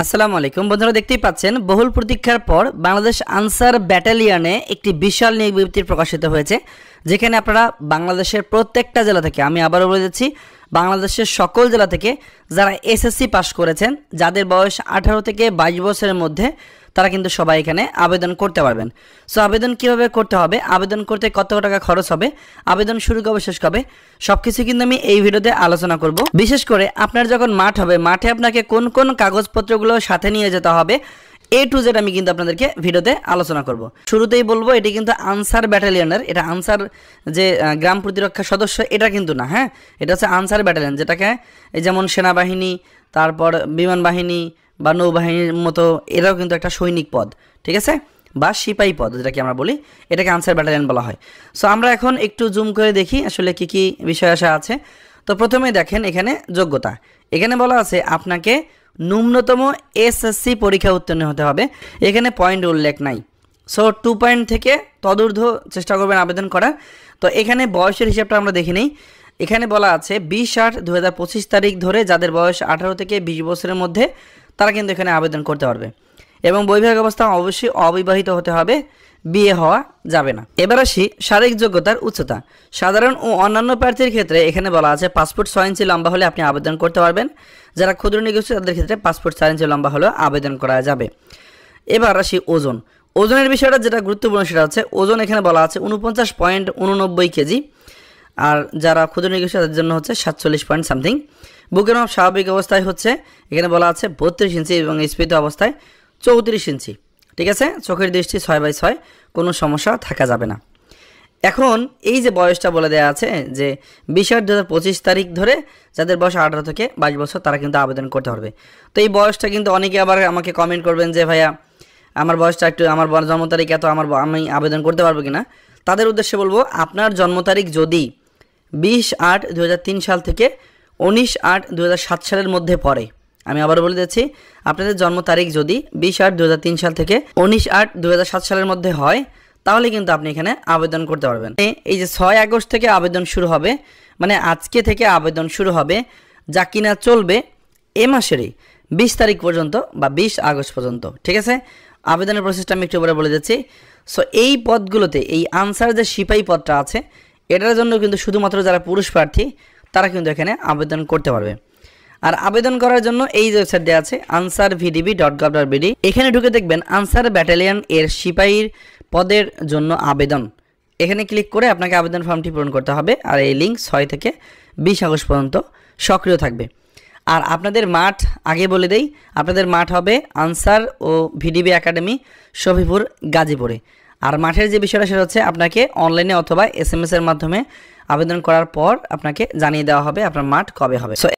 আসসালামু আলাইকুম বন্ধুরা, দেখতেই পাচ্ছেন বহুল প্রতীক্ষার পর বাংলাদেশ আনসার ব্যাটালিয়নে একটি বিশাল নিয়োগ বিজ্ঞপ্তি প্রকাশিত হয়েছে, যেখানে আপনারা বাংলাদেশের প্রত্যেকটা জেলা থেকে, আমি আবারও বলে দিচ্ছি, বাংলাদেশের সকল জেলা থেকে যারা এসএসসি পাস করেছেন, যাদের বয়স 18 থেকে 22 বছরের মধ্যে, তারা কিন্তু সবাই এখানে আবেদন করতে পারবেন। সো আবেদন কিভাবে করতে হবে, আবেদন করতে কত টাকা খরচ হবে, আবেদন শুরু কবে শেষ কবে, সবকিছু কিন্তু আমি এই ভিডিওতে আলোচনা করব। বিশেষ করে আপনার যখন মাঠ হবে, মাঠে আপনাকে কোন কোন কাগজপত্রগুলো সাথে নিয়ে যেতে হবে, A to Z আমি কিন্তু আপনাদেরকে ভিডিওতে আলোচনা করব। শুরুতেই বলবো, এটি কিন্তু আনসার ব্যাটালিয়নের, এটা আনসার যে গ্রাম প্রতিরক্ষা সদস্য এটা কিন্তু না, হ্যাঁ, এটা হচ্ছে আনসার ব্যাটালিয়ন, যেটাকে যেমন সেনাবাহিনী, তারপর বিমান বাহিনী বা নৌবাহিনীর মতো, এরাও কিন্তু একটা সৈনিক পদ, ঠিক আছে, বা সিপাহী পদ যেটাকে আমরা বলি, এটাকে আনসার ব্যাটালিয়ন বলা হয়। সো আমরা এখন একটু জুম করে দেখি আসলে কি কি বিষয় আসা আছে। তো প্রথমে দেখেন এখানে যোগ্যতা, এখানে বলা আছে আপনাকে ন্যূনতম এসএসসি পরীক্ষা উত্তীর্ণ হতে হবে, এখানে পয়েন্ট উল্লেখ নাই। সো 2 পয়েন্ট থেকে তদূর্ধ্ব চেষ্টা করবেন আবেদন করার। তো এখানে বয়সের হিসাবটা আমরা দেখি নেই, এখানে বলা আছে 20/8/2025 তারিখ ধরে যাদের বয়স 18 থেকে 20 বছরের মধ্যে, তারা কিন্তু এখানে আবেদন করতে পারবে এবং বৈবাহিক অবস্থা অবশ্যই অবিবাহিত হতে হবে, বিয়ে হওয়া যাবে না। এবার আসি শারীরিক যোগ্যতার উচ্চতা। সাধারণ ও অন্যান্য প্রার্থীর ক্ষেত্রে এখানে বলা আছে 5 ফুট 6 ইঞ্চি লম্বা হলে আপনি আবেদন করতে পারবেন। যারা ক্ষুদ্র নিগোষ্ঠী তাদের ক্ষেত্রে 5 ফুট 4 ইঞ্চি লম্বা হলেও আবেদন করা যাবে। এবার আসি ওজন। ওজনের বিষয়টা যেটা গুরুত্বপূর্ণ সেটা হচ্ছে ওজন, এখানে বলা আছে 49.89 কেজি, আর যারা ক্ষুদ্র নিগোষ্ঠী তাদের জন্য হচ্ছে 47 পয়েন্ট সামথিং। বুকের মাপ স্বাভাবিক অবস্থায় হচ্ছে এখানে বলা আছে 32 ইঞ্চি এবং স্ফীত অবস্থায় 34 ইঞ্চি, ঠিক আছে। চোখের দৃষ্টি 6/6, কোনো সমস্যা থাকা যাবে না। এখন এই যে বয়সটা বলে দেওয়া আছে যে 20/8/2025 তারিখ ধরে যাদের বয়স 18 থেকে 22 বছর, তারা কিন্তু আবেদন করতে পারবে। তো এই বয়সটা কিন্তু অনেকে আবার আমাকে কমেন্ট করবেন যে ভাইয়া আমার বয়সটা একটু, আমার জন্ম তারিখ এত, আমি আবেদন করতে পারবো কিনা। তাদের উদ্দেশ্যে বলবো, আপনার জন্ম তারিখ যদি 20/8/2003 সাল থেকে 19/8/2007 সালের মধ্যে পড়ে, আমি আবার বলে দিচ্ছি, আপনাদের জন্ম তারিখ যদি 20/8/2003 সাল থেকে 19/8/2007 সালের মধ্যে হয়, তাহলে কিন্তু আপনি এখানে আবেদন করতে পারবেন। এই যে 6 আগস্ট থেকে আবেদন শুরু হবে, মানে আজকে থেকে আবেদন শুরু হবে, যা কিনা চলবে এ মাসেরই 20 তারিখ পর্যন্ত বা 20 আগস্ট পর্যন্ত, ঠিক আছে। আবেদনের প্রসেসটা আমি একটু পরে বলে দিচ্ছি। সো এই পদগুলোতে, এই আনসার যে সিপাহী পদটা আছে, এটার জন্য কিন্তু শুধুমাত্র যারা পুরুষ প্রার্থী তারা কিন্তু এখানে আবেদন করতে পারবে। আর আবেদন করার জন্য এই যে ওয়েবসাইট দেওয়া আছে ansarvdb.gov.bd, এখানে ঢুকে দেখবেন আনসার ব্যাটালিয়ন এর সিপাহীর পদের জন্য আবেদন, এখানে ক্লিক করে আপনাকে আবেদন ফর্মটি পূরণ করতে হবে। আর এই লিঙ্ক 6 থেকে 20 আগস্ট পর্যন্ত সক্রিয় থাকবে। আর আপনাদের মাঠ আগে বলে দেই, আপনাদের মাঠ হবে আনসার ও ভিডিবি একাডেমি, শফিপুর, গাজীপুরে। আর মাঠের যে বিষয়টা সেটা হচ্ছে আপনাকে অনলাইনে অথবা SMS এর মাধ্যমে আবেদন করার পর আপনাকে জানিয়ে দেওয়া হবে আপনার মাঠ কবে হবে। সো